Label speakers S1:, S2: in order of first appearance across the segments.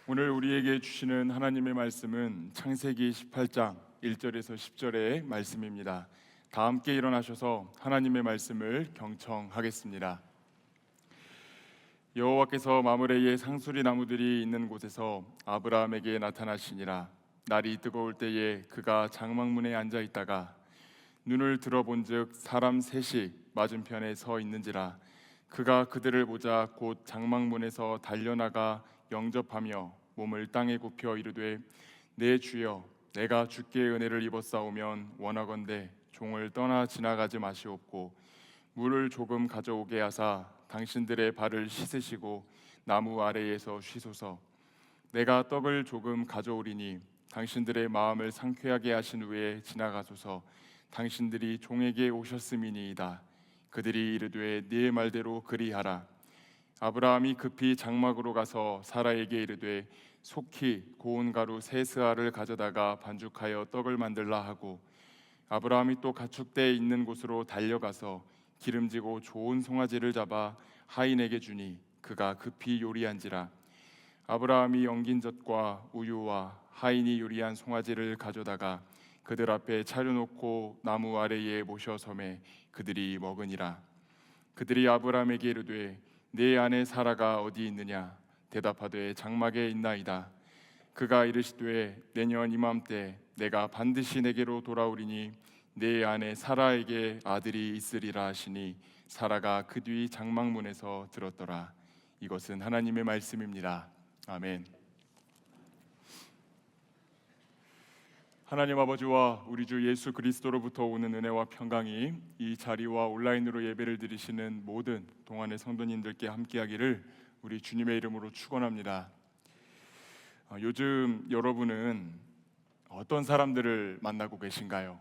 S1: 오늘 우리에게 주시는 하나님의 말씀은 창세기 18장 1절에서 10절의 말씀입니다. 다 함께 일어나셔서 하나님의 말씀을 경청하겠습니다. 여호와께서 마므레의 상수리 나무들이 있는 곳에서 아브라함에게 나타나시니라. 날이 뜨거울 때에 그가 장막문에 앉아 있다가 눈을 들어본즉 사람 셋이 맞은편에 서 있는지라. 그가 그들을 보자 곧 장막문에서 달려나가 영접하며 몸을 땅에 굽혀 이르되 내 주여 내가 주께 은혜를 입었사오면 원하건대 종을 떠나 지나가지 마시옵고 물을 조금 가져오게 하사 당신들의 발을 씻으시고 나무 아래에서 쉬소서. 내가 떡을 조금 가져오리니 당신들의 마음을 상쾌하게 하신 후에 지나가소서. 당신들이 종에게 오셨음이니이다. 그들이 이르되 네 말대로 그리하라. 아브라함이 급히 장막으로 가서 사라에게 이르되 속히 고운 가루 세 스아를 가져다가 반죽하여 떡을 만들라 하고, 아브라함이 또 가축대에 있는 곳으로 달려가서 기름지고 좋은 송아지를 잡아 하인에게 주니 그가 급히 요리한지라. 아브라함이 엉긴 젖과 우유와 하인이 요리한 송아지를 가져다가 그들 앞에 차려놓고 나무 아래에 모셔 섬에 그들이 먹으니라. 그들이 아브라함에게 이르되 네 아내 사라가 어디 있느냐? 대답하되 장막에 있나이다. 그가 이르시되 내년 이맘때 내가 반드시 내게로 돌아오리니 내 아내 사라에게 아들이 있으리라 하시니 사라가 그 뒤 장막문에서 들었더라. 이것은 하나님의 말씀입니다. 아멘. 하나님 아버지와 우리 주 예수 그리스도로부터 오는 은혜와 평강이 이 자리와 온라인으로 예배를 드리시는 모든 동안의 성도님들께 함께하기를 우리 주님의 이름으로 축원합니다. 요즘 여러분은 어떤 사람들을 만나고 계신가요?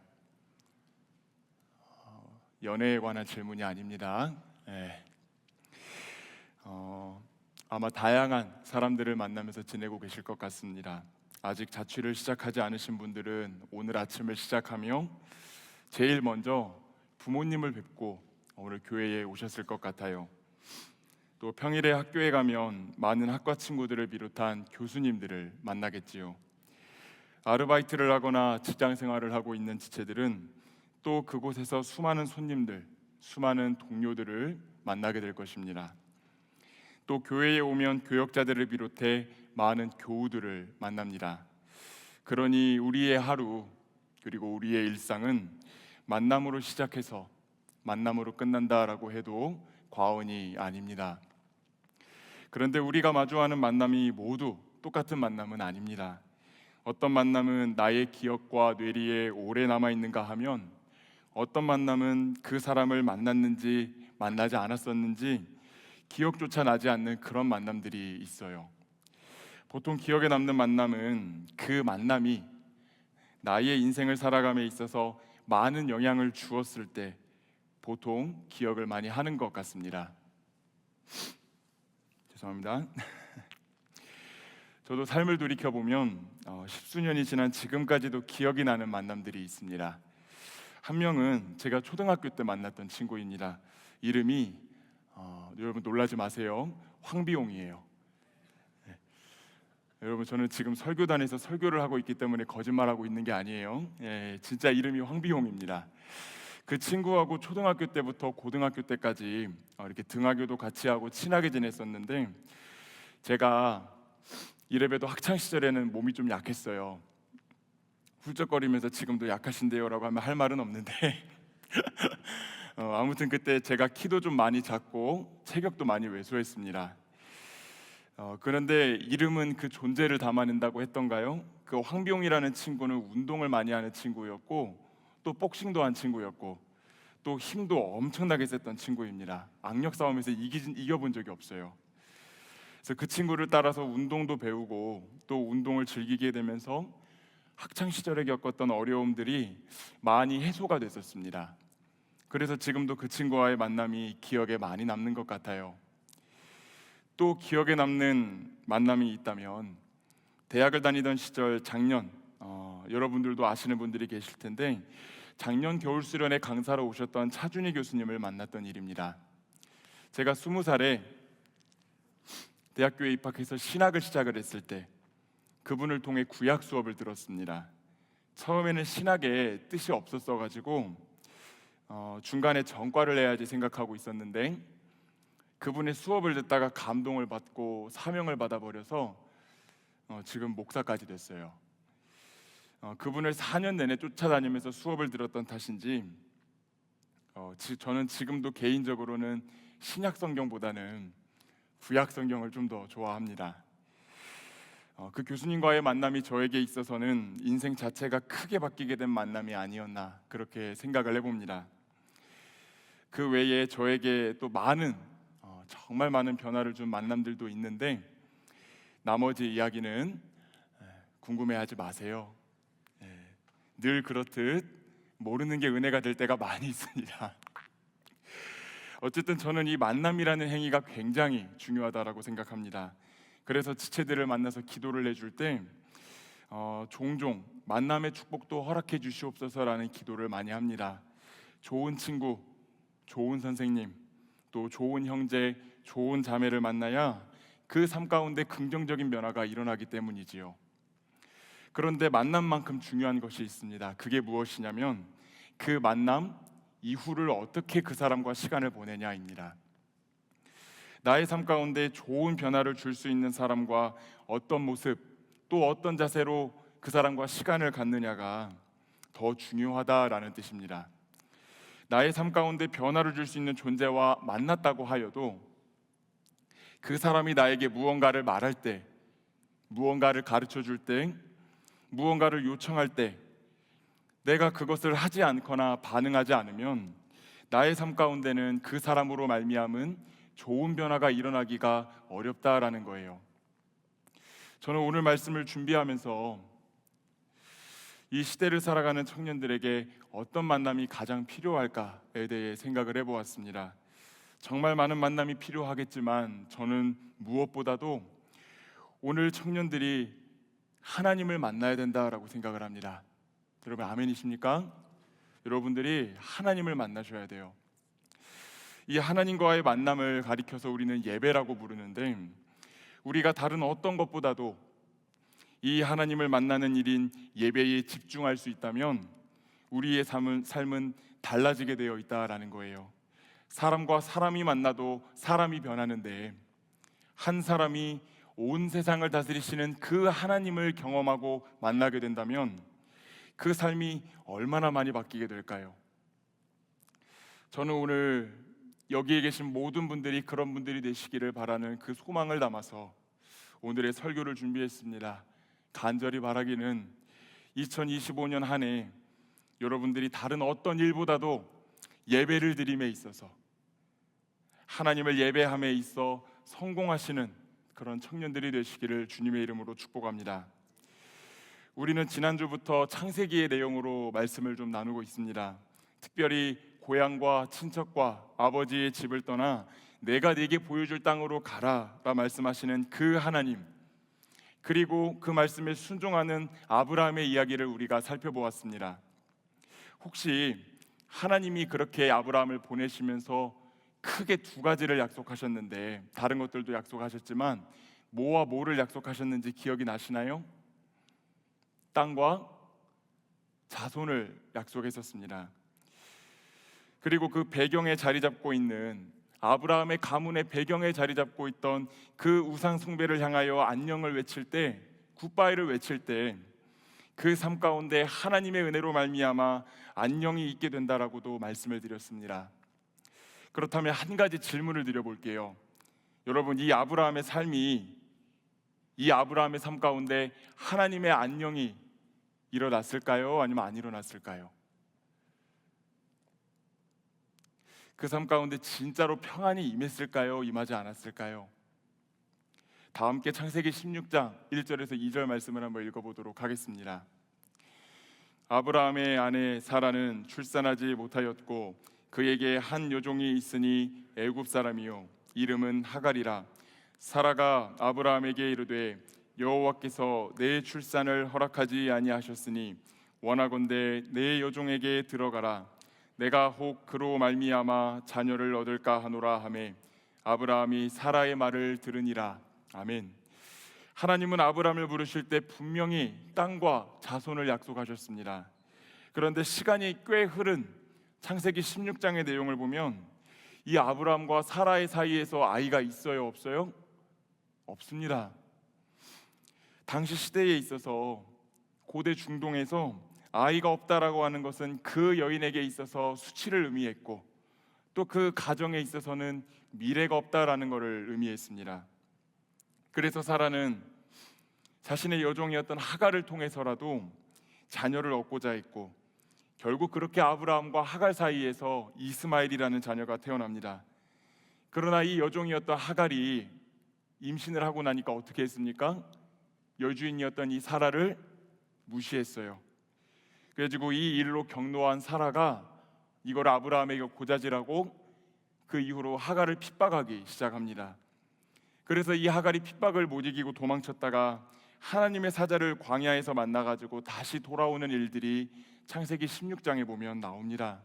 S1: 연애에 관한 질문이 아닙니다. 아마 다양한 사람들을 만나면서 지내고 계실 것 같습니다. 아직 자취를 시작하지 않으신 분들은 오늘 아침을 시작하며 제일 먼저 부모님을 뵙고 오늘 교회에 오셨을 것 같아요. 또 평일에 학교에 가면 많은 학과 친구들을 비롯한 교수님들을 만나겠지요. 아르바이트를 하거나 직장 생활을 하고 있는 지체들은 또 그곳에서 수많은 손님들, 수많은 동료들을 만나게 될 것입니다. 또 교회에 오면 교역자들을 비롯해 많은 교우들을 만납니다. 그러니 우리의 하루 그리고 우리의 일상은 만남으로 시작해서 만남으로 끝난다라고 해도 과언이 아닙니다. 그런데 우리가 마주하는 만남이 모두 똑같은 만남은 아닙니다. 어떤 만남은 나의 기억과 뇌리에 오래 남아있는가 하면 어떤 만남은 그 사람을 만났는지 만나지 않았었는지 기억조차 나지 않는 그런 만남들이 있어요. 보통 기억에 남는 만남은 그 만남이 나의 인생을 살아감에 있어서 많은 영향을 주었을 때 보통 기억을 많이 하는 것 같습니다. 죄송합니다. 저도 삶을 돌이켜보면 십수년이 지난 지금까지도 기억이 나는 만남들이 있습니다. 한 명은 제가 초등학교 때 만났던 친구입니다. 이름이 여러분 놀라지 마세요. 황비용이에요. 여러분 저는 지금 설교단에서 설교를 하고 있기 때문에 거짓말하고 있는 게 아니에요. 진짜 이름이 황비용입니다. 그 친구하고 초등학교 때부터 고등학교 때까지 이렇게 등하교도 같이 하고 친하게 지냈었는데, 제가 이래봬도 학창 시절에는 몸이 좀 약했어요. 훌쩍거리면서 지금도 약하신데요 라고 하면 할 말은 없는데 아무튼 그때 제가 키도 좀 많이 작고 체격도 많이 왜소했습니다. 그런데 이름은 그 존재를 담아낸다고 했던가요? 그 황비용이라는 친구는 운동을 많이 하는 친구였고 또 복싱도 한 친구였고 또 힘도 엄청나게 셌던 친구입니다. 악력 싸움에서 이겨본 적이 없어요. 그래서 그 친구를 따라서 운동도 배우고 또 운동을 즐기게 되면서 학창 시절에 겪었던 어려움들이 많이 해소가 됐었습니다. 그래서 지금도 그 친구와의 만남이 기억에 많이 남는 것 같아요. 또 기억에 남는 만남이 있다면 대학을 다니던 시절 작년 여러분들도 아시는 분들이 계실 텐데 작년 겨울 수련회 강사로 오셨던 차준희 교수님을 만났던 일입니다. 제가 20살에 대학교에 입학해서 신학을 시작을 했을 때 그분을 통해 구약 수업을 들었습니다. 처음에는 신학에 뜻이 없었어가지고 중간에 전과를 해야지 생각하고 있었는데 그분의 수업을 듣다가 감동을 받고 사명을 받아버려서 지금 목사까지 됐어요. 그분을 4년 내내 쫓아다니면서 수업을 들었던 탓인지 저는 지금도 개인적으로는 신약 성경보다는 구약 성경을 좀 더 좋아합니다. 그 교수님과의 만남이 저에게 있어서는 인생 자체가 크게 바뀌게 된 만남이 아니었나 그렇게 생각을 해봅니다. 그 외에 저에게 또 정말 많은 변화를 준 만남들도 있는데 나머지 이야기는 궁금해하지 마세요. 늘 그렇듯 모르는 게 은혜가 될 때가 많이 있습니다. 어쨌든 저는 이 만남이라는 행위가 굉장히 중요하다라고 생각합니다. 그래서 지체들을 만나서 기도를 해줄 때 종종 만남의 축복도 허락해 주시옵소서라는 기도를 많이 합니다. 좋은 친구, 좋은 선생님, 또 좋은 형제, 좋은 자매를 만나야 그 삶 가운데 긍정적인 변화가 일어나기 때문이지요. 그런데 만남만큼 중요한 것이 있습니다. 그게 무엇이냐면 그 만남 이후를 어떻게 그 사람과 시간을 보내냐입니다. 나의 삶 가운데 좋은 변화를 줄 수 있는 사람과 어떤 모습 또 어떤 자세로 그 사람과 시간을 갖느냐가 더 중요하다라는 뜻입니다. 나의 삶 가운데 변화를 줄 수 있는 존재와 만났다고 하여도 그 사람이 나에게 무언가를 말할 때, 무언가를 가르쳐 줄 때, 무언가를 요청할 때 내가 그것을 하지 않거나 반응하지 않으면 나의 삶 가운데는 그 사람으로 말미암은 좋은 변화가 일어나기가 어렵다라는 거예요. 저는 오늘 말씀을 준비하면서 이 시대를 살아가는 청년들에게 어떤 만남이 가장 필요할까에 대해 생각을 해보았습니다. 정말 많은 만남이 필요하겠지만 저는 무엇보다도 오늘 청년들이 하나님을 만나야 된다라고 생각을 합니다. 여러분 아멘이십니까? 여러분들이 하나님을 만나셔야 돼요. 이 하나님과의 만남을 가리켜서 우리는 예배라고 부르는데 우리가 다른 어떤 것보다도 이 하나님을 만나는 일인 예배에 집중할 수 있다면 우리의 삶은 달라지게 되어 있다라는 거예요. 사람과 사람이 만나도 사람이 변하는데 한 사람이 온 세상을 다스리시는 그 하나님을 경험하고 만나게 된다면 그 삶이 얼마나 많이 바뀌게 될까요? 저는 오늘 여기에 계신 모든 분들이 그런 분들이 되시기를 바라는 그 소망을 담아서 오늘의 설교를 준비했습니다. 간절히 바라기는 2025년 한 해 여러분들이 다른 어떤 일보다도 예배를 드림에 있어서 하나님을 예배함에 있어 성공하시는 그런 청년들이 되시기를 주님의 이름으로 축복합니다. 우리는 지난주부터 창세기의 내용으로 말씀을 좀 나누고 있습니다. 특별히 고향과 친척과 아버지의 집을 떠나 내가 네게 보여줄 땅으로 가라라 말씀하시는 그 하나님, 그리고 그 말씀에 순종하는 아브라함의 이야기를 우리가 살펴보았습니다. 혹시 하나님이 그렇게 아브라함을 보내시면서 크게 두 가지를 약속하셨는데 다른 것들도 약속하셨지만 뭐와 뭐를 약속하셨는지 기억이 나시나요? 땅과 자손을 약속했었습니다. 그리고 그 배경에 자리 잡고 있는 아브라함의 가문의 배경에 자리 잡고 있던 그 우상 숭배를 향하여 안녕을 외칠 때, 굿바이를 외칠 때 그 삶 가운데 하나님의 은혜로 말미암아 안녕이 있게 된다라고도 말씀을 드렸습니다. 그렇다면 한 가지 질문을 드려볼게요. 여러분, 이 아브라함의 삶이, 이 아브라함의 삶 가운데 하나님의 안녕이 일어났을까요? 아니면 안 일어났을까요? 그 삶 가운데 진짜로 평안이 임했을까요? 임하지 않았을까요? 다 함께 창세기 16장 1절에서 2절 말씀을 한번 읽어보도록 하겠습니다. 아브라함의 아내 사라는 출산하지 못하였고 그에게 한 여종이 있으니 애굽 사람이요 이름은 하갈이라. 사라가 아브라함에게 이르되 여호와께서 내 출산을 허락하지 아니하셨으니 원하건대 내 여종에게 들어가라. 내가 혹 그로 말미암아 자녀를 얻을까 하노라 하매 아브라함이 사라의 말을 들으니라. 아멘. 하나님은 아브라함을 부르실 때 분명히 땅과 자손을 약속하셨습니다. 그런데 시간이 꽤 흐른 창세기 16장의 내용을 보면 이 아브라함과 사라의 사이에서 아이가 있어요, 없어요? 없습니다. 당시 시대에 있어서 고대 중동에서 아이가 없다라고 하는 것은 그 여인에게 있어서 수치를 의미했고 또 그 가정에 있어서는 미래가 없다라는 것을 의미했습니다. 그래서 사라는 자신의 여종이었던 하갈을 통해서라도 자녀를 얻고자 했고 결국 그렇게 아브라함과 하갈 사이에서 이스마엘이라는 자녀가 태어납니다. 그러나 이 여종이었던 하갈이 임신을 하고 나니까 어떻게 했습니까? 여주인이었던 이 사라를 무시했어요. 그래가지고 이 일로 격노한 사라가 이걸 아브라함에게 고자질하고 그 이후로 하갈을 핍박하기 시작합니다. 그래서 이 하갈이 핍박을 못 이기고 도망쳤다가 하나님의 사자를 광야에서 만나가지고 다시 돌아오는 일들이 창세기 16장에 보면 나옵니다.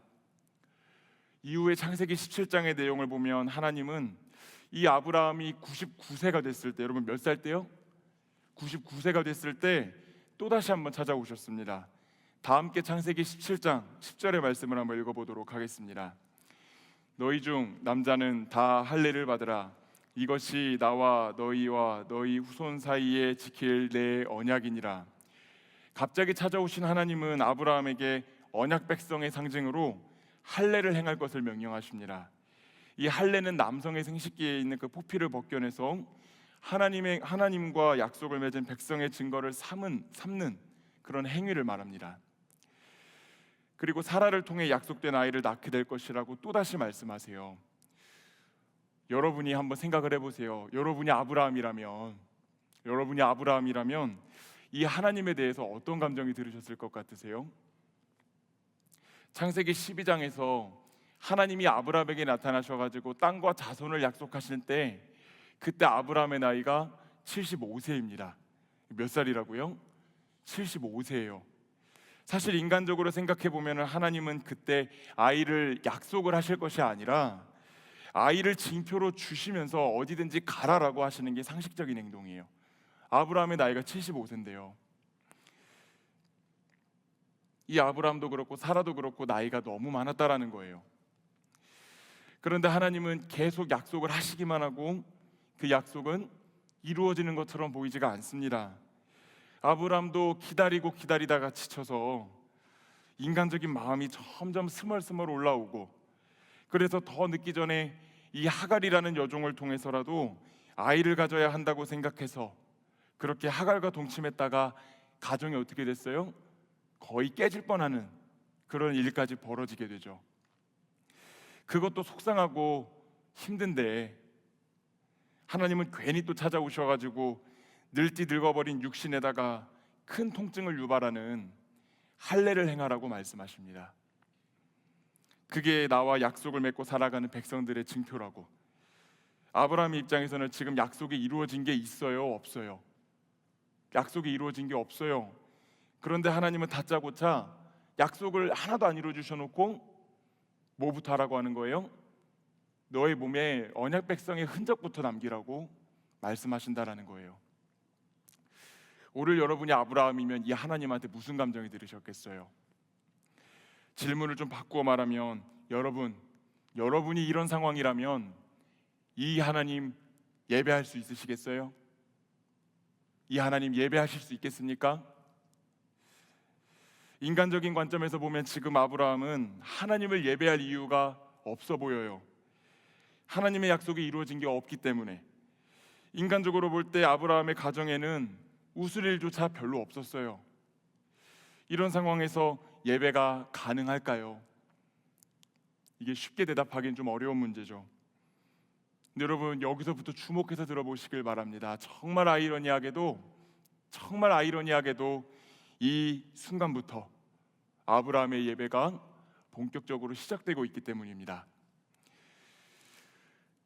S1: 이후에 창세기 17장의 내용을 보면 하나님은 이 아브라함이 99세가 됐을 때, 여러분 몇 살 때요? 99세가 됐을 때 또다시 한번 찾아오셨습니다. 다 함께 창세기 17장 10절의 말씀을 한번 읽어보도록 하겠습니다. 너희 중 남자는 다 할례를 받으라. 이것이 나와 너희와 너희 후손 사이에 지킬 내 언약이니라. 갑자기 찾아오신 하나님은 아브라함에게 언약 백성의 상징으로 할례를 행할 것을 명령하십니다. 이 할례는 남성의 생식기에 있는 그 포피를 벗겨내서 하나님과 약속을 맺은 백성의 증거를 삼는 그런 행위를 말합니다. 그리고 사라를 통해 약속된 아이를 낳게 될 것이라고 또다시 말씀하세요. 여러분이 한번 생각을 해보세요. 여러분이 아브라함이라면 이 하나님에 대해서 어떤 감정이 들으셨을 것 같으세요? 창세기 12장에서 하나님이 아브라함에게 나타나셔가지고 땅과 자손을 약속하실 때 그때 아브라함의 나이가 75세입니다. 몇 살이라고요? 75세예요. 사실 인간적으로 생각해 보면 하나님은 그때 아이를 약속을 하실 것이 아니라 아이를 징표로 주시면서 어디든지 가라라고 하시는 게 상식적인 행동이에요. 아브라함의 나이가 75세인데요. 이 아브라함도 그렇고 사라도 그렇고 나이가 너무 많았다라는 거예요. 그런데 하나님은 계속 약속을 하시기만 하고 그 약속은 이루어지는 것처럼 보이지가 않습니다. 아브라함도 기다리다가 지쳐서 인간적인 마음이 점점 스멀스멀 올라오고 그래서 더 늦기 전에 이 하갈이라는 여종을 통해서라도 아이를 가져야 한다고 생각해서 그렇게 하갈과 동침했다가 가정이 어떻게 됐어요? 거의 깨질 뻔하는 그런 일까지 벌어지게 되죠. 그것도 속상하고 힘든데 하나님은 괜히 또 찾아오셔가지고 늙어버린 육신에다가 큰 통증을 유발하는 할례를 행하라고 말씀하십니다. 그게 나와 약속을 맺고 살아가는 백성들의 징표라고. 아브라함의 입장에서는 지금 약속이 이루어진 게 있어요? 없어요? 약속이 이루어진 게 없어요. 그런데 하나님은 다짜고짜 약속을 하나도 안 이루어 주셔놓고 뭐부터 하라고 하는 거예요? 너의 몸에 언약 백성의 흔적부터 남기라고 말씀하신다라는 거예요. 오늘 여러분이 아브라함이면 이 하나님한테 무슨 감정이 들으셨겠어요? 질문을 좀 바꾸어 말하면 여러분이 이런 상황이라면 이 하나님 예배할 수 있으시겠어요? 이 하나님 예배하실 수 있겠습니까? 인간적인 관점에서 보면 지금 아브라함은 하나님을 예배할 이유가 없어 보여요. 하나님의 약속이 이루어진 게 없기 때문에. 인간적으로 볼 때 아브라함의 가정에는 웃을 일조차 별로 없었어요. 이런 상황에서 예배가 가능할까요? 이게 쉽게 대답하기는 좀 어려운 문제죠. 근데 여러분 여기서부터 주목해서 들어보시길 바랍니다. 정말 아이러니하게도 이 순간부터 아브라함의 예배가 본격적으로 시작되고 있기 때문입니다.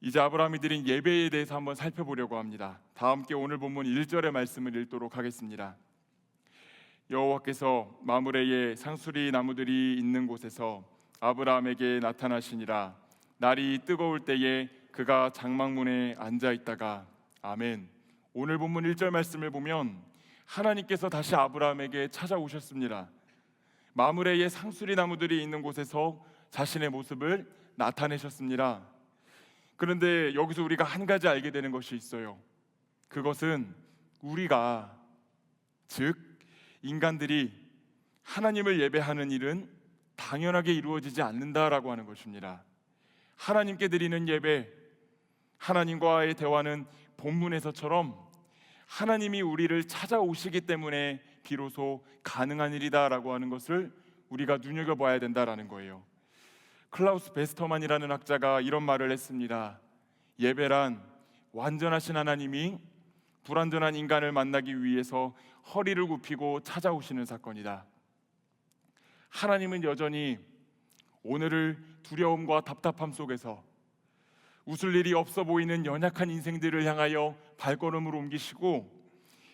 S1: 이제 아브라함이 드린 예배에 대해서 한번 살펴보려고 합니다. 다 함께 오늘 본문 1절의 말씀을 읽도록 하겠습니다. 여호와께서 마므레의 상수리 나무들이 있는 곳에서 아브라함에게 나타나시니라. 날이 뜨거울 때에 그가 장막문에 앉아 있다가 아멘. 오늘 본문 1절 말씀을 보면 하나님께서 다시 아브라함에게 찾아오셨습니다. 마므레의 상수리 나무들이 있는 곳에서 자신의 모습을 나타내셨습니다. 그런데 여기서 우리가 한 가지 알게 되는 것이 있어요. 그것은 우리가, 즉 인간들이 하나님을 예배하는 일은 당연하게 이루어지지 않는다라고 하는 것입니다. 하나님께 드리는 예배, 하나님과의 대화는 본문에서처럼 하나님이 우리를 찾아오시기 때문에 비로소 가능한 일이다라고 하는 것을 우리가 눈여겨봐야 된다라는 거예요. 클라우스 베스터만이라는 학자가 이런 말을 했습니다. 예배란 완전하신 하나님이 불완전한 인간을 만나기 위해서 허리를 굽히고 찾아오시는 사건이다. 하나님은 여전히 오늘을 두려움과 답답함 속에서 웃을 일이 없어 보이는 연약한 인생들을 향하여 발걸음을 옮기시고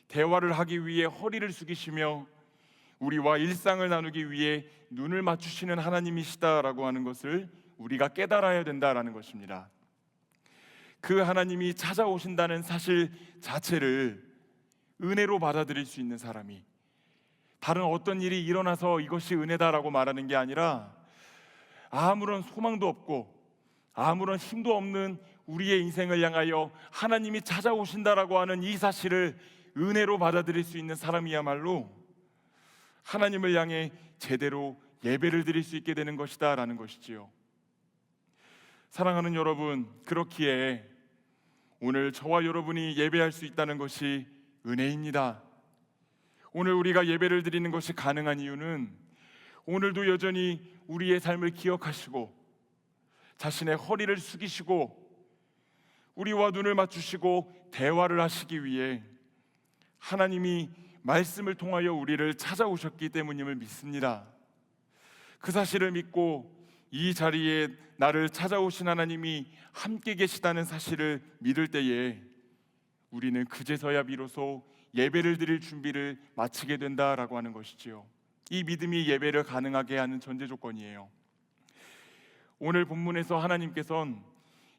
S1: 대화를 하기 위해 허리를 숙이시며 우리와 일상을 나누기 위해 눈을 맞추시는 하나님이시다라고 하는 것을 우리가 깨달아야 된다라는 것입니다. 그 하나님이 찾아오신다는 사실 자체를 은혜로 받아들일 수 있는 사람이, 다른 어떤 일이 일어나서 이것이 은혜다라고 말하는 게 아니라 아무런 소망도 없고 아무런 힘도 없는 우리의 인생을 향하여 하나님이 찾아오신다라고 하는 이 사실을 은혜로 받아들일 수 있는 사람이야말로 하나님을 향해 제대로 예배를 드릴 수 있게 되는 것이다 라는 것이지요. 사랑하는 여러분, 그렇기에 오늘 저와 여러분이 예배할 수 있다는 것이 은혜입니다. 오늘 우리가 예배를 드리는 것이 가능한 이유는 오늘도 여전히 우리의 삶을 기억하시고 자신의 허리를 숙이시고 우리와 눈을 맞추시고 대화를 하시기 위해 하나님이 말씀을 통하여 우리를 찾아오셨기 때문임을 믿습니다. 그 사실을 믿고 이 자리에 나를 찾아오신 하나님이 함께 계시다는 사실을 믿을 때에 우리는 그제서야 비로소 예배를 드릴 준비를 마치게 된다라고 하는 것이지요. 이 믿음이 예배를 가능하게 하는 전제 조건이에요. 오늘 본문에서 하나님께서는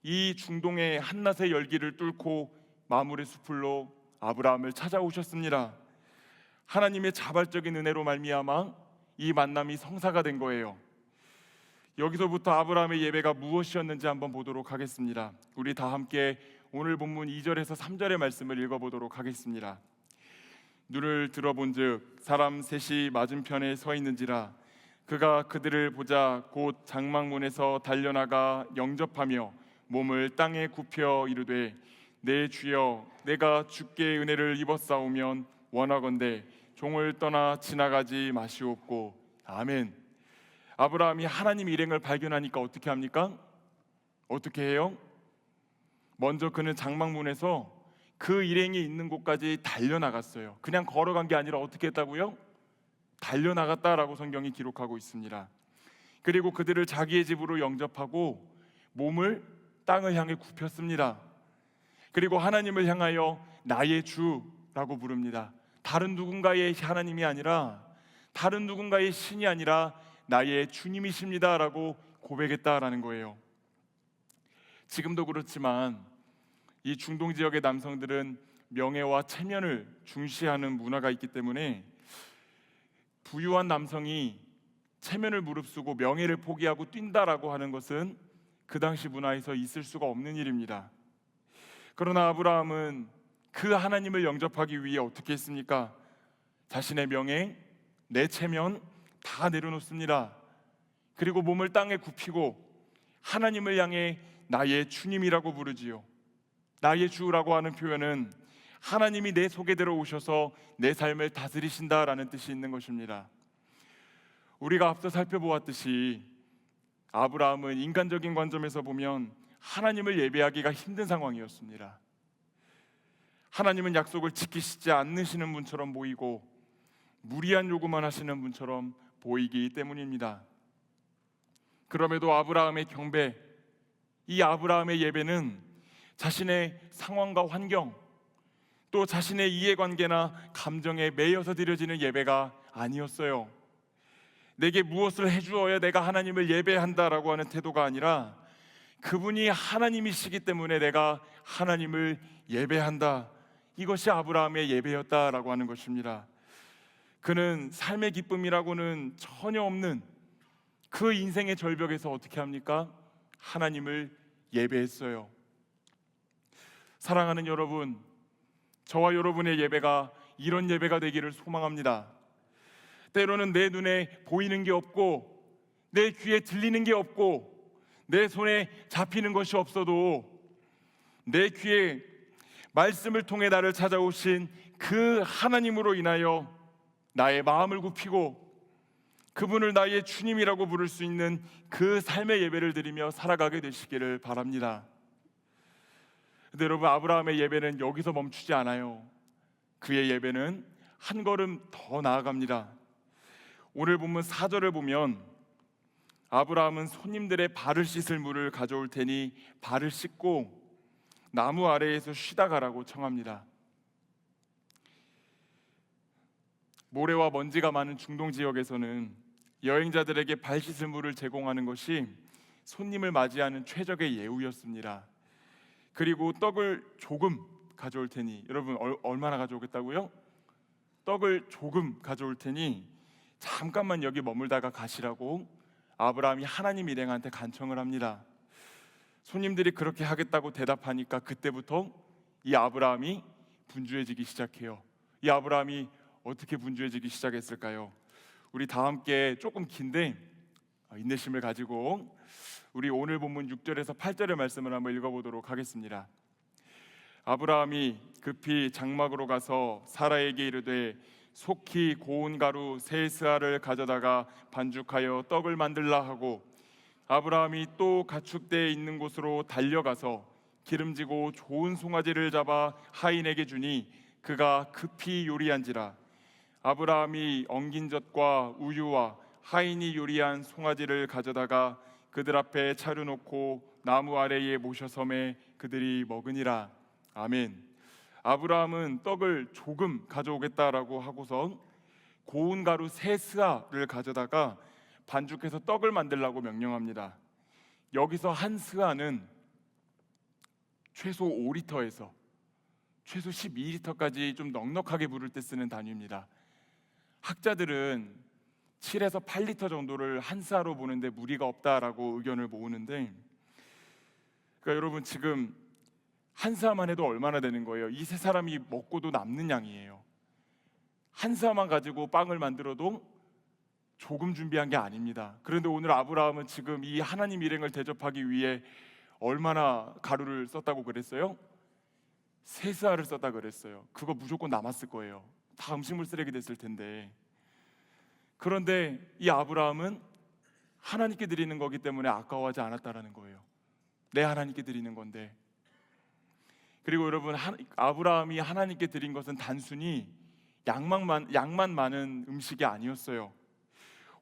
S1: 이 중동의 한낮의 열기를 뚫고 마므레 숲으로 아브라함을 찾아오셨습니다. 하나님의 자발적인 은혜로 말미암아 이 만남이 성사가 된 거예요. 여기서부터 아브라함의 예배가 무엇이었는지 한번 보도록 하겠습니다. 우리 다 함께 오늘 본문 2절에서 3절의 말씀을 읽어보도록 하겠습니다. 눈을 들어본즉 사람 셋이 맞은편에 서 있는지라 그가 그들을 보자 곧 장막문에서 달려나가 영접하며 몸을 땅에 굽혀 이르되 내 주여 내가 주께 은혜를 입었사오면 원하건대 종을 떠나 지나가지 마시옵고 아멘. 아브라함이 하나님 일행을 발견하니까 어떻게 합니까? 어떻게 해요? 먼저 그는 장막문에서 그 일행이 있는 곳까지 달려나갔어요. 그냥 걸어간 게 아니라 어떻게 했다고요? 달려나갔다라고 성경이 기록하고 있습니다. 그리고 그들을 자기의 집으로 영접하고 몸을 땅을 향해 굽혔습니다. 그리고 하나님을 향하여 나의 주라고 부릅니다. 다른 누군가의 하나님이 아니라, 다른 누군가의 신이 아니라 나의 주님이십니다라고 고백했다라는 거예요. 지금도 그렇지만 이 중동 지역의 남성들은 명예와 체면을 중시하는 문화가 있기 때문에 부유한 남성이 체면을 무릅쓰고 명예를 포기하고 뛴다라고 하는 것은 그 당시 문화에서 있을 수가 없는 일입니다. 그러나 아브라함은 그 하나님을 영접하기 위해 어떻게 했습니까? 자신의 명예, 내 체면 다 내려놓습니다. 그리고 몸을 땅에 굽히고 하나님을 향해 나의 주님이라고 부르지요. 나의 주라고 하는 표현은 하나님이 내 속에 들어오셔서 내 삶을 다스리신다라는 뜻이 있는 것입니다. 우리가 앞서 살펴보았듯이 아브라함은 인간적인 관점에서 보면 하나님을 예배하기가 힘든 상황이었습니다. 하나님은 약속을 지키시지 않으시는 분처럼 보이고 무리한 요구만 하시는 분처럼 보이기 때문입니다. 그럼에도 아브라함의 경배, 이 아브라함의 예배는 자신의 상황과 환경, 또 자신의 이해관계나 감정에 매여서 드려지는 예배가 아니었어요. 내게 무엇을 해주어야 내가 하나님을 예배한다라고 하는 태도가 아니라 그분이 하나님이시기 때문에 내가 하나님을 예배한다, 이것이 아브라함의 예배였다라고 하는 것입니다. 그는 삶의 기쁨이라고는 전혀 없는 그 인생의 절벽에서 어떻게 합니까? 하나님을 예배했어요. 사랑하는 여러분, 저와 여러분의 예배가 이런 예배가 되기를 소망합니다. 때로는 내 눈에 보이는 게 없고 내 귀에 들리는 게 없고 내 손에 잡히는 것이 없어도 내 귀에 말씀을 통해 나를 찾아오신 그 하나님으로 인하여 나의 마음을 굽히고 그분을 나의 주님이라고 부를 수 있는 그 삶의 예배를 드리며 살아가게 되시기를 바랍니다. 근데 여러분, 아브라함의 예배는 여기서 멈추지 않아요. 그의 예배는 한 걸음 더 나아갑니다. 오늘 본문 4절을 보면 아브라함은 손님들의 발을 씻을 물을 가져올 테니 발을 씻고 나무 아래에서 쉬다 가라고 청합니다. 모래와 먼지가 많은 중동 지역에서는 여행자들에게 발 씻을 물을 제공하는 것이 손님을 맞이하는 최적의 예우였습니다. 그리고 떡을 조금 가져올 테니, 여러분 얼마나 가져오겠다고요? 떡을 조금 가져올 테니 잠깐만 여기 머물다가 가시라고 아브라함이 하나님 일행한테 간청을 합니다. 손님들이 그렇게 하겠다고 대답하니까 그때부터 이 아브라함이 분주해지기 시작해요. 이 아브라함이 어떻게 분주해지기 시작했을까요? 우리 다 함께 조금 긴데 인내심을 가지고 우리 오늘 본문 6절에서 8절의 말씀을 한번 읽어보도록 하겠습니다. 아브라함이 급히 장막으로 가서 사라에게 이르되 속히 고운 가루 세 스아를 가져다가 반죽하여 떡을 만들라 하고, 아브라함이 또 가축대에 있는 곳으로 달려가서 기름지고 좋은 송아지를 잡아 하인에게 주니 그가 급히 요리한지라. 아브라함이 엉긴 젖과 우유와 하인이 요리한 송아지를 가져다가 그들 앞에 차려놓고 나무 아래에 모셔섬에 그들이 먹으니라. 아멘. 아브라함은 떡을 조금 가져오겠다라고 하고서 고운 가루 세 스아를 가져다가 반죽해서 떡을 만들라고 명령합니다. 여기서 한 스아는 최소 5리터에서 최소 12리터까지 좀 넉넉하게 부를 때 쓰는 단위입니다. 학자들은 7에서 8리터 정도를 한 스아로 보는데 무리가 없다라고 의견을 모으는데, 그러니까 여러분 지금 한 스아만 해도 얼마나 되는 거예요? 이 세 사람이 먹고도 남는 양이에요. 한 스아만 가지고 빵을 만들어도 조금 준비한 게 아닙니다. 그런데 오늘 아브라함은 지금 이 하나님 일행을 대접하기 위해 얼마나 가루를 썼다고 그랬어요? 세 스아를 썼다 그랬어요. 그거 무조건 남았을 거예요. 다 음식물 쓰레기 됐을 텐데. 그런데 이 아브라함은 하나님께 드리는 거기 때문에 아까워하지 않았다라는 거예요. 내 하나님께 드리는 건데. 그리고 여러분, 아브라함이 하나님께 드린 것은 단순히 양만 많은 음식이 아니었어요.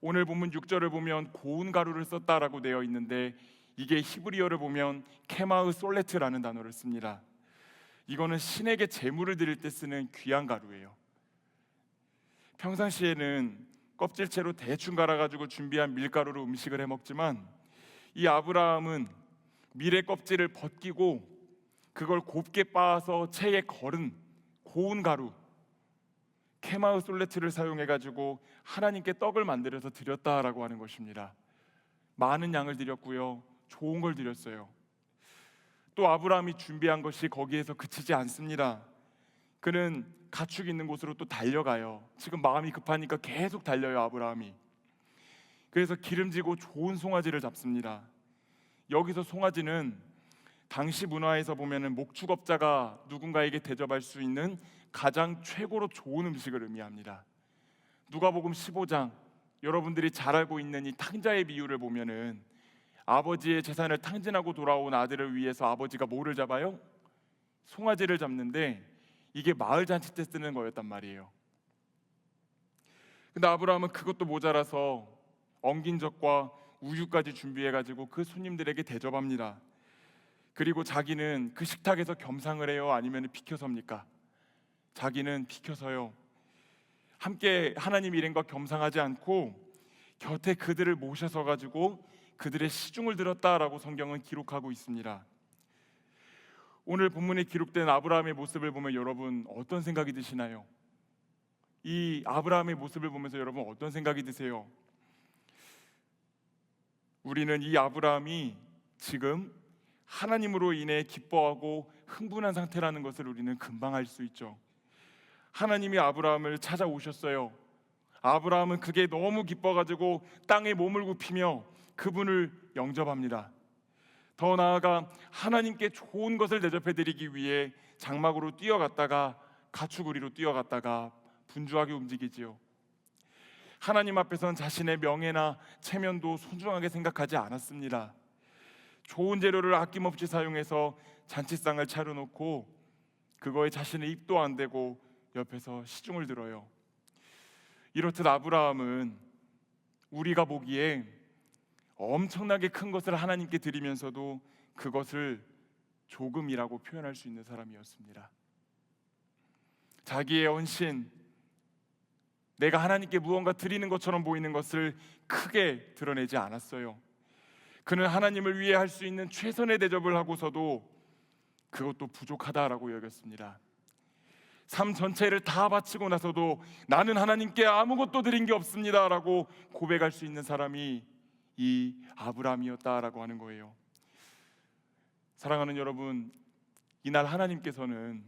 S1: 오늘 본문 6절을 보면 고운 가루를 썼다라고 되어 있는데 이게 히브리어를 보면 케마흐 솔레트라는 단어를 씁니다. 이거는 신에게 제물을 드릴 때 쓰는 귀한 가루예요. 평상시에는 껍질채로 대충 갈아가지고 준비한 밀가루로 음식을 해먹지만 이 아브라함은 밀의 껍질을 벗기고 그걸 곱게 빻아서 체에 걸은 고운 가루 케마흐 솔레트를 사용해가지고 하나님께 떡을 만들어서 드렸다라고 하는 것입니다. 많은 양을 드렸고요, 좋은 걸 드렸어요. 또 아브라함이 준비한 것이 거기에서 그치지 않습니다. 그는 가축 있는 곳으로 또 달려가요. 지금 마음이 급하니까 계속 달려요, 아브라함이. 그래서 기름지고 좋은 송아지를 잡습니다. 여기서 송아지는 당시 문화에서 보면은 목축업자가 누군가에게 대접할 수 있는 가장 최고로 좋은 음식을 의미합니다. 누가복음 15장, 여러분들이 잘 알고 있는 이 탕자의 비유를 보면은 아버지의 재산을 탕진하고 돌아온 아들을 위해서 아버지가 뭐를 잡아요? 송아지를 잡는데 이게 마을 잔치 때 쓰는 거였단 말이에요. 근데 아브라함은 그것도 모자라서 엉긴 젖과 우유까지 준비해가지고 그 손님들에게 대접합니다. 그리고 자기는 그 식탁에서 겸상을 해요? 아니면 비켜섭니까? 자기는 비켜서요. 함께 하나님 일행과 겸상하지 않고 곁에 그들을 모셔서 가지고 그들의 시중을 들었다라고 성경은 기록하고 있습니다. 오늘 본문에 기록된 아브라함의 모습을 보면 여러분 어떤 생각이 드시나요? 이 아브라함의 모습을 보면서 여러분 어떤 생각이 드세요? 우리는 이 아브라함이 지금 하나님으로 인해 기뻐하고 흥분한 상태라는 것을 우리는 금방 알 수 있죠. 하나님이 아브라함을 찾아오셨어요. 아브라함은 그게 너무 기뻐가지고 땅에 몸을 굽히며 그분을 영접합니다. 더 나아가 하나님께 좋은 것을 대접해드리기 위해 장막으로 뛰어갔다가 가축우리로 뛰어갔다가 분주하게 움직이지요. 하나님 앞에서는 자신의 명예나 체면도 소중하게 생각하지 않았습니다. 좋은 재료를 아낌없이 사용해서 잔치상을 차려놓고 그거에 자신의 입도 안 대고 옆에서 시중을 들어요. 이렇듯 아브라함은 우리가 보기에 엄청나게 큰 것을 하나님께 드리면서도 그것을 조금이라고 표현할 수 있는 사람이었습니다. 자기의 헌신, 내가 하나님께 무언가 드리는 것처럼 보이는 것을 크게 드러내지 않았어요. 그는 하나님을 위해 할 수 있는 최선의 대접을 하고서도 그것도 부족하다라고 여겼습니다. 삶 전체를 다 바치고 나서도 나는 하나님께 아무것도 드린 게 없습니다 라고 고백할 수 있는 사람이 이 아브라함이었다라고 하는 거예요. 사랑하는 여러분, 이날 하나님께서는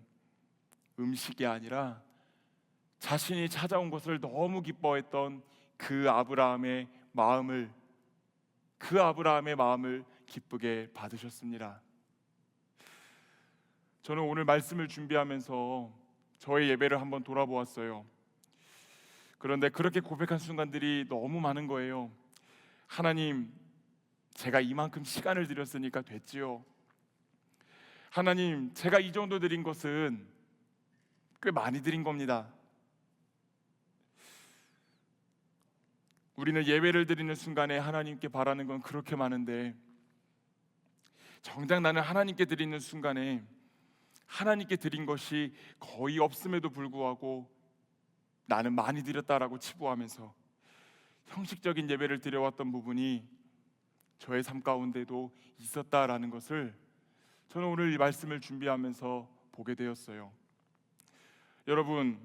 S1: 음식이 아니라 자신이 찾아온 것을 너무 기뻐했던 그 아브라함의 마음을 기쁘게 받으셨습니다. 저는 오늘 말씀을 준비하면서 저의 예배를 한번 돌아보았어요. 그런데 그렇게 고백한 순간들이 너무 많은 거예요. 하나님, 제가 이만큼 시간을 드렸으니까 됐지요. 하나님, 제가 이 정도 드린 것은 꽤 많이 드린 겁니다. 우리는 예배를 드리는 순간에 하나님께 바라는 건 그렇게 많은데 정작 나는 하나님께 드리는 순간에 하나님께 드린 것이 거의 없음에도 불구하고 나는 많이 드렸다라고 치부하면서 형식적인 예배를 드려왔던 부분이 저의 삶 가운데도 있었다라는 것을 저는 오늘 이 말씀을 준비하면서 보게 되었어요. 여러분,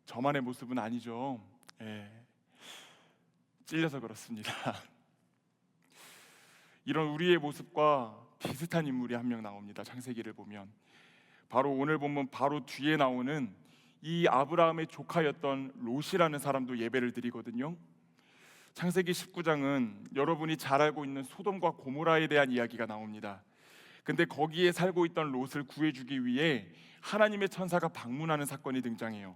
S1: 저만의 모습은 아니죠. 찔려서 그렇습니다. 이런 우리의 모습과 비슷한 인물이 한 명 나옵니다. 창세기를 보면 바로 오늘 본문 바로 뒤에 나오는 이 아브라함의 조카였던 롯이라는 사람도 예배를 드리거든요. 창세기 19장은 여러분이 잘 알고 있는 소돔과 고모라에 대한 이야기가 나옵니다. 근데 거기에 살고 있던 롯을 구해주기 위해 하나님의 천사가 방문하는 사건이 등장해요.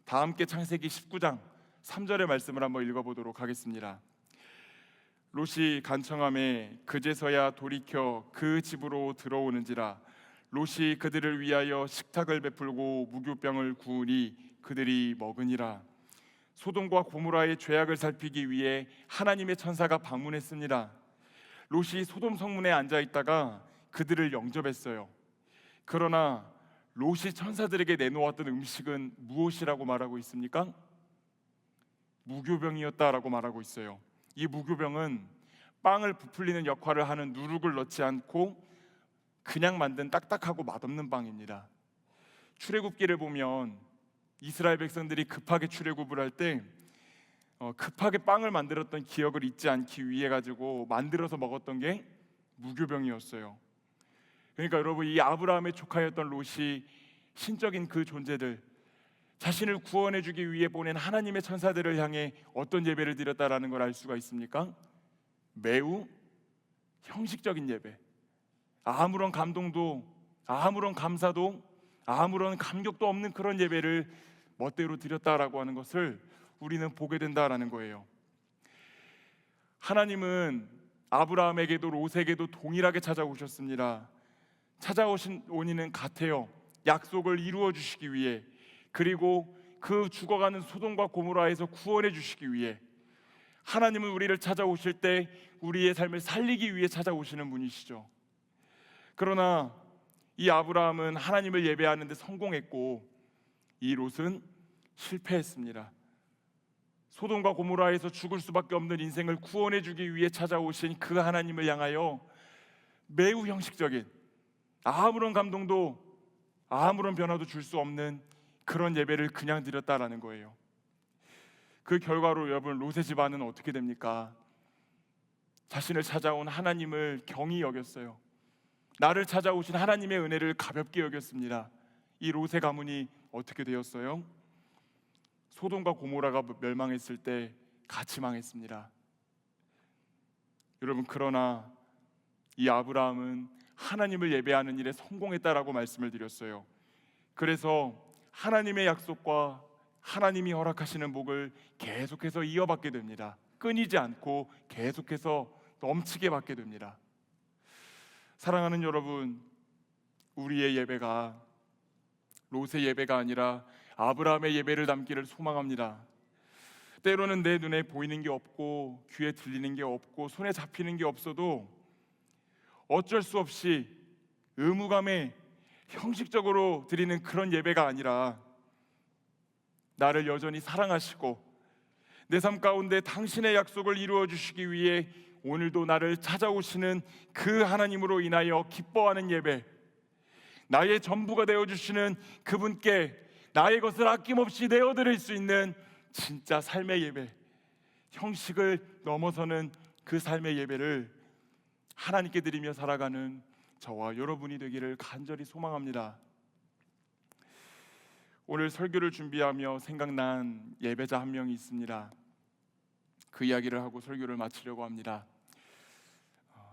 S1: 다 함께 창세기 19장 3절의 말씀을 한번 읽어보도록 하겠습니다. 롯이 간청함에 그제서야 돌이켜 그 집으로 들어오는지라 롯이 그들을 위하여 식탁을 베풀고 무교병을 구우니 그들이 먹으니라. 소돔과 고모라의 죄악을 살피기 위해 하나님의 천사가 방문했습니다. 롯이 소돔 성문에 앉아 있다가 그들을 영접했어요. 그러나 롯이 천사들에게 내놓았던 음식은 무엇이라고 말하고 있습니까? 무교병이었다라고 말하고 있어요. 이 무교병은 빵을 부풀리는 역할을 하는 누룩을 넣지 않고 그냥 만든 딱딱하고 맛없는 빵입니다. 출애굽기를 보면 이스라엘 백성들이 급하게 출애굽을 할 때 급하게 빵을 만들었던 기억을 잊지 않기 위해 가지고 만들어서 먹었던 게 무교병이었어요. 그러니까 여러분, 이 아브라함의 조카였던 롯이 신적인 그 존재들, 자신을 구원해 주기 위해 보낸 하나님의 천사들을 향해 어떤 예배를 드렸다라는 걸 알 수가 있습니까? 매우 형식적인 예배, 아무런 감동도 아무런 감사도 아무런 감격도 없는 그런 예배를 멋대로 드렸다라고 하는 것을 우리는 보게 된다라는 거예요. 하나님은 아브라함에게도 롯에게도 동일하게 찾아오셨습니다. 찾아오신 원인은 같아요. 약속을 이루어 주시기 위해, 그리고 그 죽어가는 소돔과 고모라에서 구원해 주시기 위해. 하나님은 우리를 찾아오실 때 우리의 삶을 살리기 위해 찾아오시는 분이시죠. 그러나 이 아브라함은 하나님을 예배하는 데 성공했고 이 롯은 실패했습니다. 소돔과 고모라에서 죽을 수밖에 없는 인생을 구원해 주기 위해 찾아오신 그 하나님을 향하여 매우 형식적인, 아무런 감동도 아무런 변화도 줄 수 없는 그런 예배를 그냥 드렸다라는 거예요. 그 결과로 여러분, 롯의 집안은 어떻게 됩니까? 자신을 찾아온 하나님을 경히 여겼어요. 나를 찾아오신 하나님의 은혜를 가볍게 여겼습니다. 이 롯의 가문이 어떻게 되었어요? 소돔과 고모라가 멸망했을 때 같이 망했습니다. 여러분, 그러나 이 아브라함은 하나님을 예배하는 일에 성공했다라고 말씀을 드렸어요. 그래서 하나님의 약속과 하나님이 허락하시는 복을 계속해서 이어받게 됩니다. 끊이지 않고 계속해서 넘치게 받게 됩니다. 사랑하는 여러분, 우리의 예배가 롯의 예배가 아니라 아브라함의 예배를 담기를 소망합니다. 때로는 내 눈에 보이는 게 없고 귀에 들리는 게 없고 손에 잡히는 게 없어도 어쩔 수 없이 의무감에 형식적으로 드리는 그런 예배가 아니라 나를 여전히 사랑하시고 내 삶 가운데 당신의 약속을 이루어 주시기 위해 오늘도 나를 찾아오시는 그 하나님으로 인하여 기뻐하는 예배, 나의 전부가 되어주시는 그분께 나의 것을 아낌없이 내어드릴 수 있는 진짜 삶의 예배, 형식을 넘어서는 그 삶의 예배를 하나님께 드리며 살아가는 저와 여러분이 되기를 간절히 소망합니다. 오늘 설교를 준비하며 생각난 예배자 한 명이 있습니다. 그 이야기를 하고 설교를 마치려고 합니다.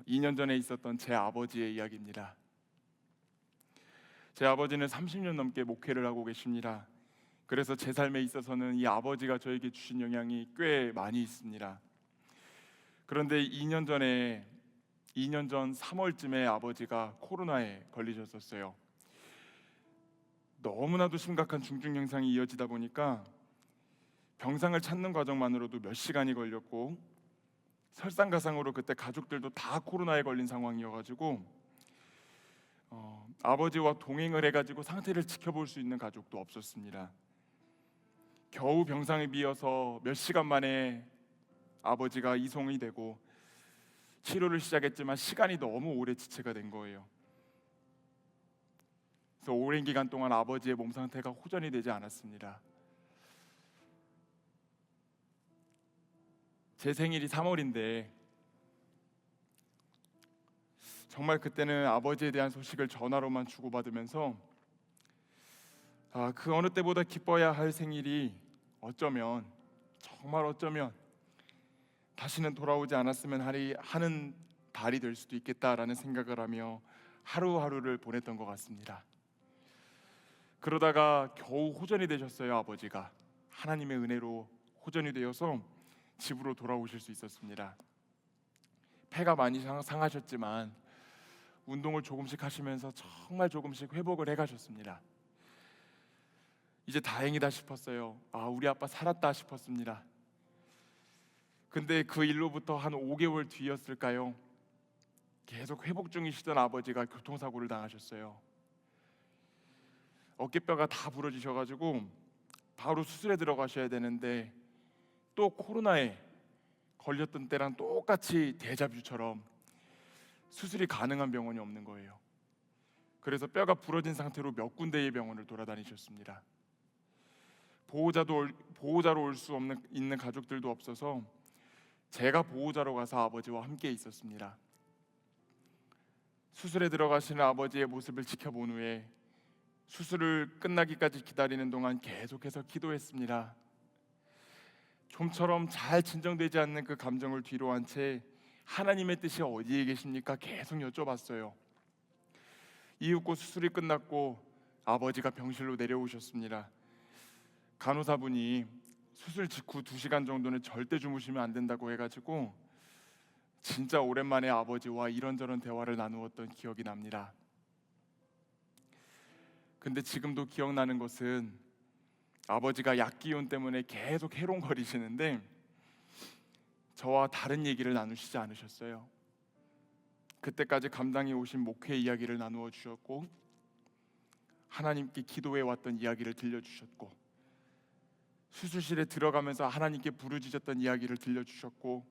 S1: 2년 전에 있었던 제 아버지의 이야기입니다. 제 아버지는 30년 넘게 목회를 하고 계십니다. 그래서 제 삶에 있어서는 이 아버지가 저에게 주신 영향이 꽤 많이 있습니다. 그런데 2년 전 3월쯤에 아버지가 코로나에 걸리셨었어요. 너무나도 심각한 중증 증상이 이어지다 보니까 병상을 찾는 과정만으로도 몇 시간이 걸렸고, 설상가상으로 그때 가족들도 다 코로나에 걸린 상황이어가지고 아버지와 동행을 해가지고 상태를 지켜볼 수 있는 가족도 없었습니다. 겨우 병상에 비어서 몇 시간 만에 아버지가 이송이 되고 치료를 시작했지만 시간이 너무 오래 지체가 된 거예요. 그래서 오랜 기간 동안 아버지의 몸 상태가 호전이 되지 않았습니다. 제 생일이 3월인데 정말 그때는 아버지에 대한 소식을 전화로만 주고받으면서 그 어느 때보다 기뻐야 할 생일이 정말 어쩌면 다시는 돌아오지 않았으면 하는 달이 될 수도 있겠다라는 생각을 하며 하루하루를 보냈던 것 같습니다. 그러다가 겨우 호전이 되셨어요. 아버지가 하나님의 은혜로 호전이 되어서 집으로 돌아오실 수 있었습니다. 폐가 많이 상하셨지만 운동을 조금씩 하시면서 정말 조금씩 회복을 해가셨습니다. 이제 다행이다 싶었어요. 우리 아빠 살았다 싶었습니다. 근데 그 일로부터 한 5개월 뒤였을까요? 계속 회복 중이시던 아버지가 교통사고를 당하셨어요. 어깨뼈가 다 부러지셔가지고 바로 수술에 들어가셔야 되는데 또 코로나에 걸렸던 때랑 똑같이 데자뷰처럼 수술이 가능한 병원이 없는 거예요. 그래서 뼈가 부러진 상태로 몇 군데의 병원을 돌아다니셨습니다. 보호자로 올 수 있는 가족들도 없어서 제가 보호자로 가서 아버지와 함께 있었습니다. 수술에 들어가시는 아버지의 모습을 지켜본 후에 수술을 끝나기까지 기다리는 동안 계속해서 기도했습니다. 좀처럼 잘 진정되지 않는 그 감정을 뒤로 한 채 하나님의 뜻이 어디에 계십니까? 계속 여쭤봤어요. 이윽고 수술이 끝났고 아버지가 병실로 내려오셨습니다. 간호사분이 수술 직후 2시간 정도는 절대 주무시면 안 된다고 해가지고 진짜 오랜만에 아버지와 이런저런 대화를 나누었던 기억이 납니다. 근데 지금도 기억나는 것은 아버지가 약기운 때문에 계속 해롱거리시는데 저와 다른 얘기를 나누시지 않으셨어요. 그때까지 감당해 오신 목회 이야기를 나누어 주셨고 하나님께 기도해 왔던 이야기를 들려주셨고 수술실에 들어가면서 하나님께 부르짖었던 이야기를 들려주셨고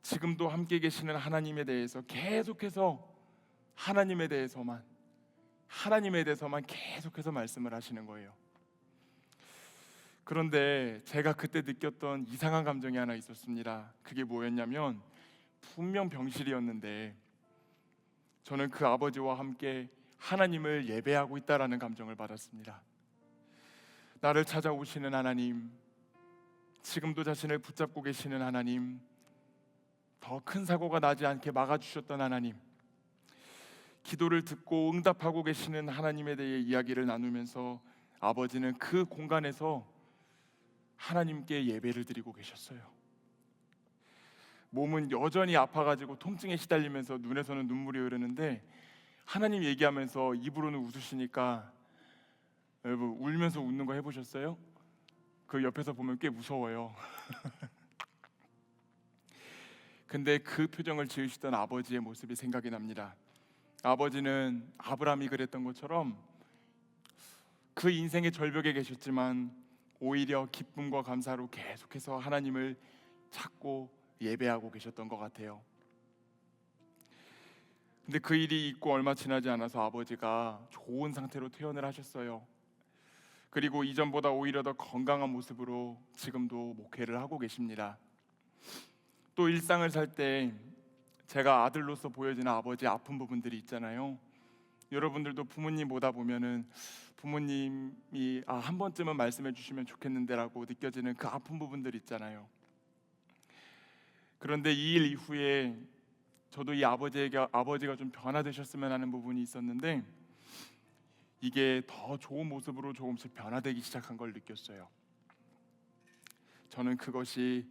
S1: 지금도 함께 계시는 하나님에 대해서 계속해서 하나님에 대해서만 하나님에 대해서만 계속해서 말씀을 하시는 거예요. 그런데 제가 그때 느꼈던 이상한 감정이 하나 있었습니다. 그게 뭐였냐면 분명 병실이었는데 저는 그 아버지와 함께 하나님을 예배하고 있다라는 감정을 받았습니다. 나를 찾아오시는 하나님, 지금도 자신을 붙잡고 계시는 하나님, 더 큰 사고가 나지 않게 막아주셨던 하나님, 기도를 듣고 응답하고 계시는 하나님에 대해 이야기를 나누면서 아버지는 그 공간에서 하나님께 예배를 드리고 계셨어요. 몸은 여전히 아파가지고 통증에 시달리면서 눈에서는 눈물이 흐르는데 하나님 얘기하면서 입으로는 웃으시니까, 여러분 울면서 웃는 거 해보셨어요? 그 옆에서 보면 꽤 무서워요. 근데 그 표정을 지으시던 아버지의 모습이 생각이 납니다. 아버지는 아브라함이 그랬던 것처럼 그 인생의 절벽에 계셨지만 오히려 기쁨과 감사로 계속해서 하나님을 찾고 예배하고 계셨던 것 같아요. 근데 그 일이 있고 얼마 지나지 않아서 아버지가 좋은 상태로 퇴원을 하셨어요. 그리고 이전보다 오히려 더 건강한 모습으로 지금도 목회를 하고 계십니다. 또 일상을 살 때 제가 아들로서 보여지는 아버지의 아픈 부분들이 있잖아요. 여러분들도 부모님 보다 보면은 부모님이 한 번쯤은 말씀해 주시면 좋겠는데라고 느껴지는 그 아픈 부분들 있잖아요. 그런데 이 일 이후에 저도 이 아버지가 좀 변화되셨으면 하는 부분이 있었는데 이게 더 좋은 모습으로 조금씩 변화되기 시작한 걸 느꼈어요. 저는 그것이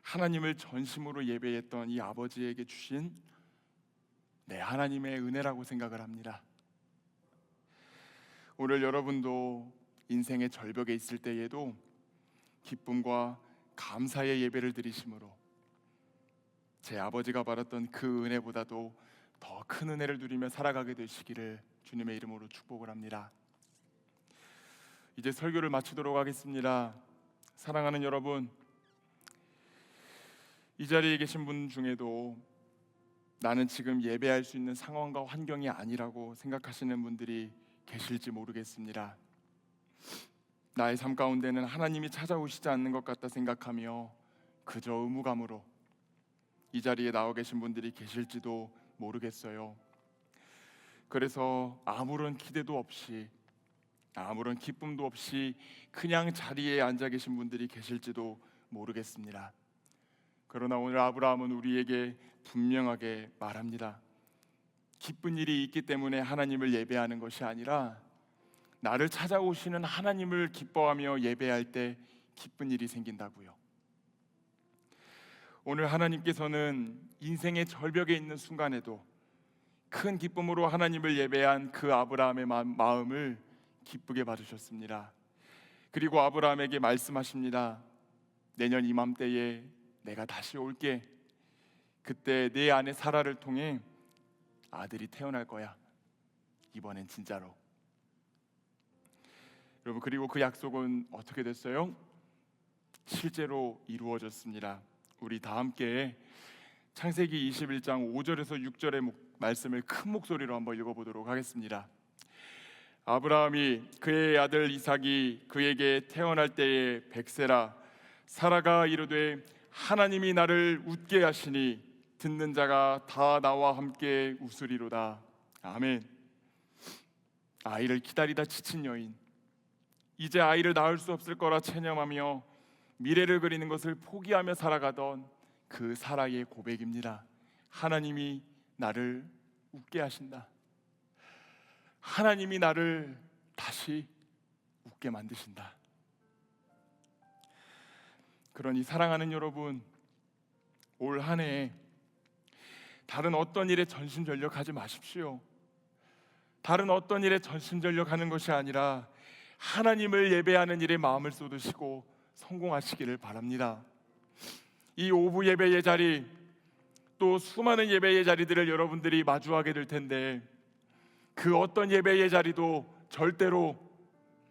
S1: 하나님을 전심으로 예배했던 이 아버지에게 주신 하나님의 은혜라고 생각을 합니다. 오늘 여러분도 인생의 절벽에 있을 때에도 기쁨과 감사의 예배를 드리심으로 제 아버지가 받았던 그 은혜보다도 더 큰 은혜를 누리며 살아가게 되시기를 주님의 이름으로 축복을 합니다. 이제 설교를 마치도록 하겠습니다. 사랑하는 여러분, 이 자리에 계신 분 중에도 나는 지금 예배할 수 있는 상황과 환경이 아니라고 생각하시는 분들이 계실지 모르겠습니다. 나의 삶 가운데는 하나님이 찾아오시지 않는 것 같다 생각하며 그저 의무감으로 이 자리에 나와 계신 분들이 계실지도 모르겠어요. 그래서 아무런 기대도 없이 아무런 기쁨도 없이 그냥 자리에 앉아 계신 분들이 계실지도 모르겠습니다. 그러나 오늘 아브라함은 우리에게 분명하게 말합니다. 기쁜 일이 있기 때문에 하나님을 예배하는 것이 아니라 나를 찾아오시는 하나님을 기뻐하며 예배할 때 기쁜 일이 생긴다고요. 오늘 하나님께서는 인생의 절벽에 있는 순간에도 큰 기쁨으로 하나님을 예배한 그 아브라함의 마음을 기쁘게 봐주셨습니다. 그리고 아브라함에게 말씀하십니다. 내년 이맘때에 내가 다시 올게. 그때 내 아내 사라를 통해 아들이 태어날 거야. 이번엔 진짜로. 여러분, 그리고 그 약속은 어떻게 됐어요? 실제로 이루어졌습니다. 우리 다 함께 창세기 21장 5절에서 6절의 말씀을 큰 목소리로 한번 읽어보도록 하겠습니다. 아브라함이 그의 아들 이삭이 그에게 태어날 때에 백세라 사라가 이르되 하나님이 나를 웃게 하시니 듣는 자가 다 나와 함께 웃으리로다. 아멘. 아이를 기다리다 지친 여인, 이제 아이를 낳을 수 없을 거라 체념하며 미래를 그리는 것을 포기하며 살아가던 그 사라의 고백입니다. 하나님이 나를 웃게 하신다. 하나님이 나를 다시 웃게 만드신다. 그러니 사랑하는 여러분, 올 한 해 다른 어떤 일에 전심전력하지 마십시오. 다른 어떤 일에 전심전력하는 것이 아니라 하나님을 예배하는 일에 마음을 쏟으시고 성공하시기를 바랍니다. 이 오후 예배의 자리, 또 수많은 예배의 자리들을 여러분들이 마주하게 될 텐데 그 어떤 예배의 자리도 절대로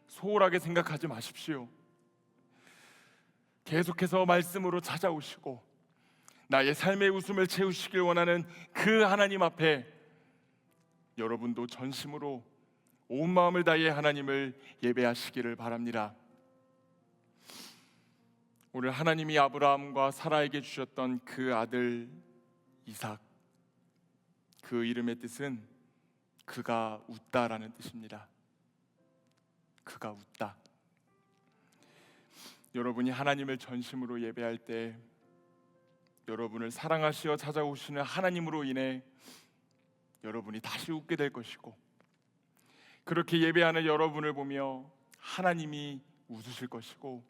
S1: 소홀하게 생각하지 마십시오. 계속해서 말씀으로 찾아오시고 나의 삶의 웃음을 채우시길 원하는 그 하나님 앞에 여러분도 전심으로 온 마음을 다해 하나님을 예배하시기를 바랍니다. 오늘 하나님이 아브라함과 사라에게 주셨던 그 아들 이삭, 그 이름의 뜻은 그가 웃다라는 뜻입니다. 그가 웃다. 여러분이 하나님을 전심으로 예배할 때 여러분을 사랑하시어 찾아오시는 하나님으로 인해 여러분이 다시 웃게 될 것이고, 그렇게 예배하는 여러분을 보며 하나님이 웃으실 것이고,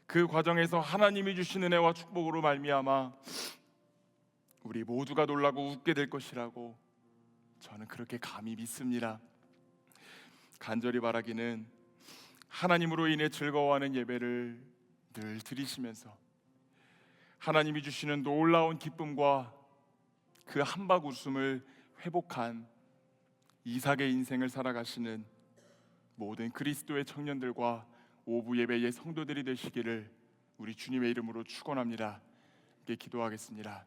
S1: 그 과정에서 하나님이 주신 은혜와 축복으로 말미암아 우리 모두가 놀라고 웃게 될 것이라고 저는 그렇게 감히 믿습니다. 간절히 바라기는 하나님으로 인해 즐거워하는 예배를 늘 드리시면서 하나님이 주시는 놀라운 기쁨과 그 한박 웃음을 회복한 이삭의 인생을 살아가시는 모든 그리스도의 청년들과 오부 예배의 성도들이 되시기를 우리 주님의 이름으로 축원합니다. 함께 기도하겠습니다.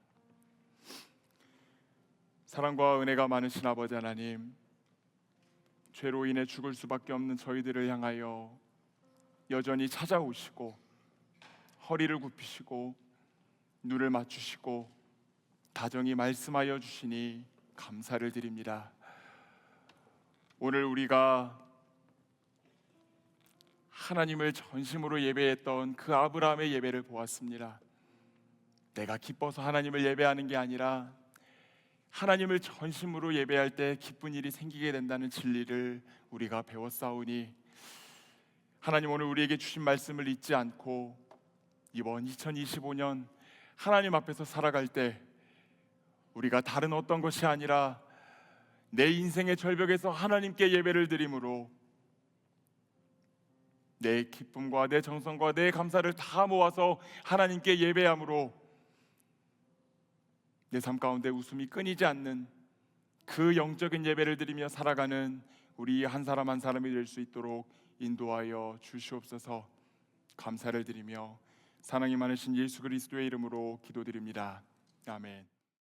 S1: 사랑과 은혜가 많으신 아버지 하나님, 죄로 인해 죽을 수밖에 없는 저희들을 향하여 여전히 찾아오시고 허리를 굽히시고 눈을 맞추시고 다정히 말씀하여 주시니 감사를 드립니다. 오늘 우리가 하나님을 전심으로 예배했던 그 아브라함의 예배를 보았습니다. 내가 기뻐서 하나님을 예배하는 게 아니라 하나님을 전심으로 예배할 때 기쁜 일이 생기게 된다는 진리를 우리가 배웠사오니, 하나님 오늘 우리에게 주신 말씀을 잊지 않고 이번 2025년 하나님 앞에서 살아갈 때 우리가 다른 어떤 것이 아니라 내 인생의 절벽에서 하나님께 예배를 드림으로 내 기쁨과 내 정성과 내 감사를 다 모아서 하나님께 예배함으로 내 삶 가운데 웃음이 끊이지 않는 그 영적인 예배를 드리며 살아가는 우리 한 사람 한 사람이 될 수 있도록 인도하여 주시옵소서. 감사를 드리며 사랑이 많으신 예수 그리스도의 이름으로 기도드립니다. 아멘.